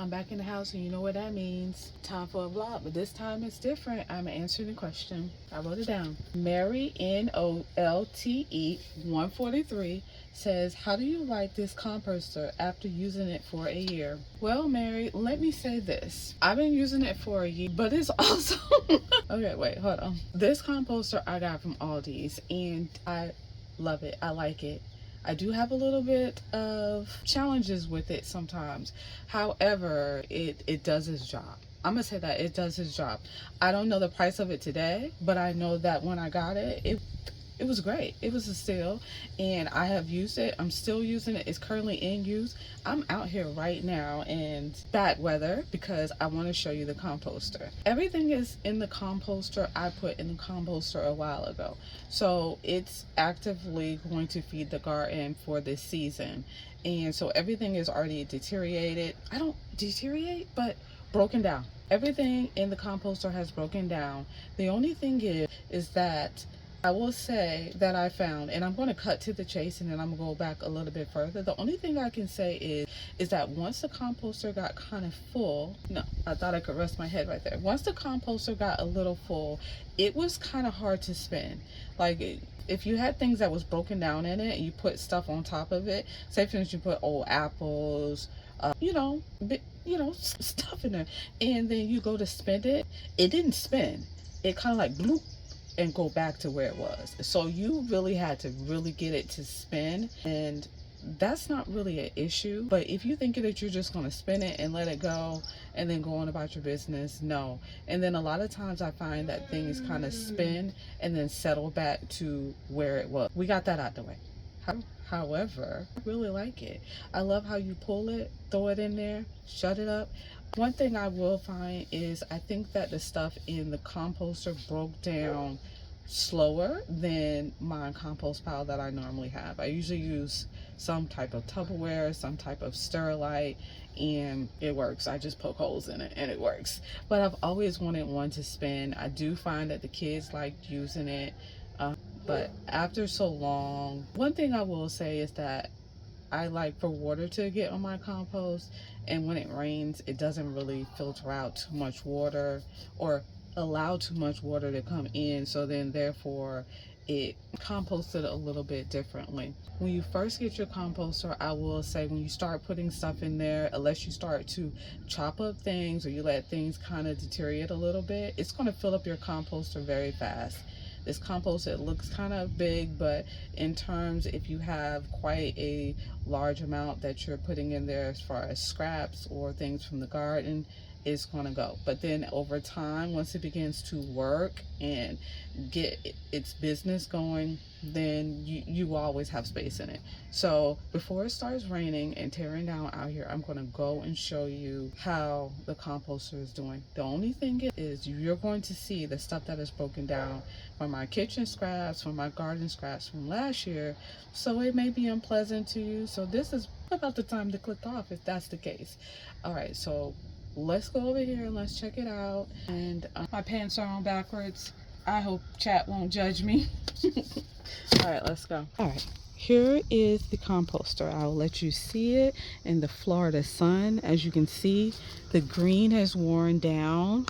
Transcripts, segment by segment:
I'm back in the house, and you know what that means. Time for a vlog, but this time it's different. I'm answering the question. I wrote it down. Mary NOLTE 143 says, how do you like this composter after using it for a year? Well, Mary, let me say this. I've been using it for a year, but it's also okay, wait, hold on. This composter I got from Aldi's, and I love it. I like it. I do have a little bit of challenges with it sometimes. However, it does its job. I'm gonna say that it does its job. I don't know the price of it today, but I know that when I got it, it was great. It was a steal, and I have used it. I'm still using it. It's currently in use. I'm out here right now in bad weather because I want to show you the composter. Everything is in the composter I put in the composter a while ago. So it's actively going to feed the garden for this season. And so everything is already deteriorated. I don't deteriorate, but broken down. Everything in the composter has broken down. The only thing is that I will say that I found, and I'm going to cut to the chase and then I'm going to go back a little bit further. The only thing I can say is that once the composter got kind of full, no, I thought I could rest my head right there. Once the composter got a little full, it was kind of hard to spin. Like, if you had things that was broken down in it and you put stuff on top of it, say for instance you put old apples, stuff in there, and then you go to spin it, it didn't spin. It kind of like bloop and go back to where it was. So you really had to really get it to spin, and that's not really an issue. But if you think that you're just going to spin it and let it go and then go on about your business, no. And then a lot of times I find that things kind of spin and then settle back to where it was. We got that out the way. However, I really like it. I love how you pull it, throw it in there, shut it up. One thing I will find is I think that the stuff in the composter broke down slower than my compost pile that I normally have. I usually use some type of Tupperware, some type of Sterilite, and it works. I just poke holes in it and it works. But I've always wanted one to spin. I do find that the kids like using it. But after so long, one thing I will say is that I like for water to get on my compost, and when it rains, it doesn't really filter out too much water or allow too much water to come in, so then therefore it composted a little bit differently. When you first get your composter, I will say when you start putting stuff in there, unless you start to chop up things or you let things kind of deteriorate a little bit, it's going to fill up your composter very fast. This compost, it looks kind of big, but in terms, if you have quite a large amount that you're putting in there as far as scraps or things from the garden, it's going to go. But then over time, once it begins to work and get its business going, then you always have space in it. So before it starts raining and tearing down out here, I'm going to go and show you how the composter is doing. The only thing is you're going to see the stuff that is broken down from my kitchen scraps, from my garden scraps from last year. So it may be unpleasant to you. So this is about the time to click off if that's the case. All right, so let's go over here and let's check it out. And my pants are on backwards. I hope chat won't judge me. All right, let's go. All right, here is the composter. I'll let you see it in the Florida sun. As you can see, the green has worn down.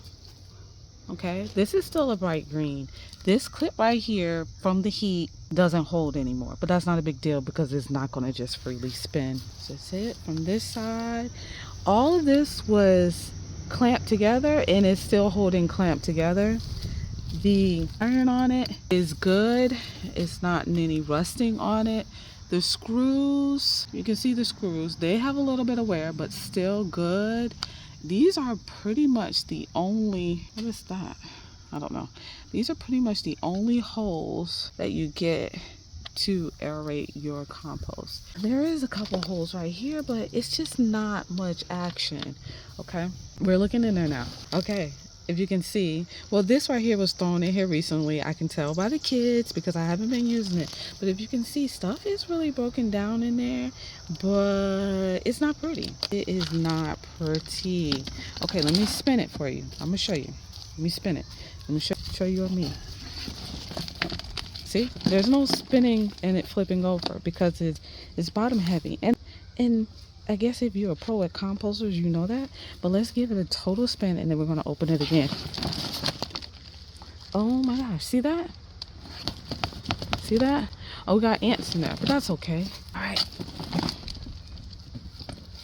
Okay, this is still a bright green. This clip right here from the heat doesn't hold anymore, but that's not a big deal because it's not going to just freely spin. So that's it from this side. All of this was clamped together and it's still holding clamped together. The iron on it is good. It's not any rusting on it. The screws, you can see the screws, they have a little bit of wear, but still good. These are pretty much the only, what is that? I don't know. These are pretty much the only holes that you get to aerate your compost. There is a couple holes right here, but it's just not much action. Okay, we're looking in there now. Okay, if you can see, well, this right here was thrown in here recently. I can tell by the kids because I haven't been using it, but if you can see, stuff is really broken down in there, but it's not pretty. It is not pretty. Okay, let me spin it for you. I'm gonna show you. Let me spin it. Let me show you on me. See, there's no spinning and it flipping over because it's bottom heavy, and I guess if you're a pro at composters, you know that. But let's give it a total spin and then we're gonna open it again. Oh my gosh, see that? See that? Oh, we got ants in there, but that's okay. All right.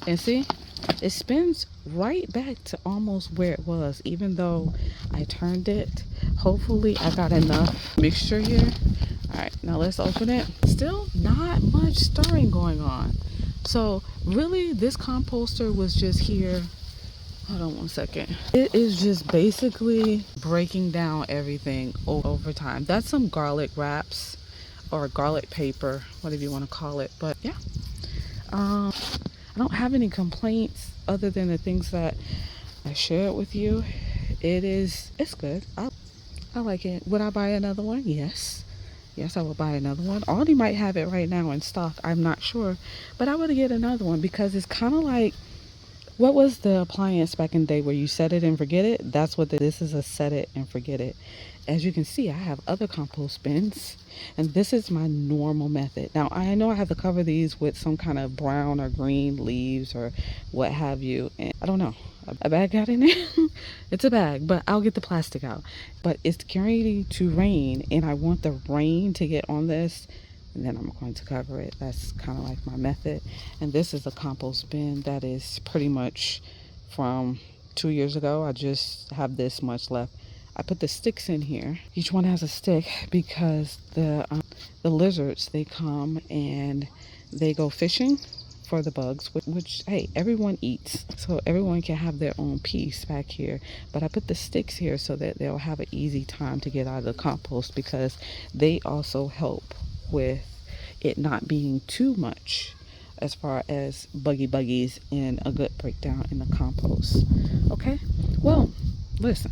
And see, it spins right back to almost where it was, even though I turned it. Hopefully I got enough mixture here. All right, now let's open it. Still not much stirring going on. So really this composter was just here. Hold on one second. It is just basically breaking down everything over time. That's some garlic wraps or garlic paper, whatever you want to call it. But yeah, I don't have any complaints other than the things that I shared with you. It's good. I like it. Would I buy another one? Yes. Yes, I would buy another one. Aldi might have it right now in stock. I'm not sure. But I would get another one because it's kind of like, what was the appliance back in the day where you set it and forget it? That's what this is, a set it and forget it. As you can see, I have other compost bins, and this is my normal method. Now, I know I have to cover these with some kind of brown or green leaves or what have you. And I don't know. A bag got in there. It's a bag, but I'll get the plastic out. But it's getting to rain, and I want the rain to get on this, and then I'm going to cover it. That's kind of like my method. And this is a compost bin that is pretty much from 2 years ago. I just have this much left. I put the sticks in here. Each one has a stick because the lizards, they come and they go fishing for the bugs, which hey, everyone eats, so everyone can have their own piece back here. But I put the sticks here so that they'll have an easy time to get out of the compost, because they also help with it not being too much as far as buggies and a good breakdown in the compost. Okay, well, listen,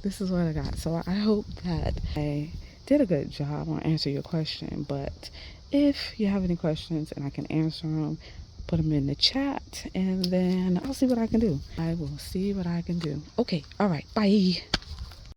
this is what I got. So I hope that I did a good job on answering your question. But if you have any questions and I can answer them, put them in the chat, and then I'll see what I can do. I will see what I can do. Okay, all right, bye.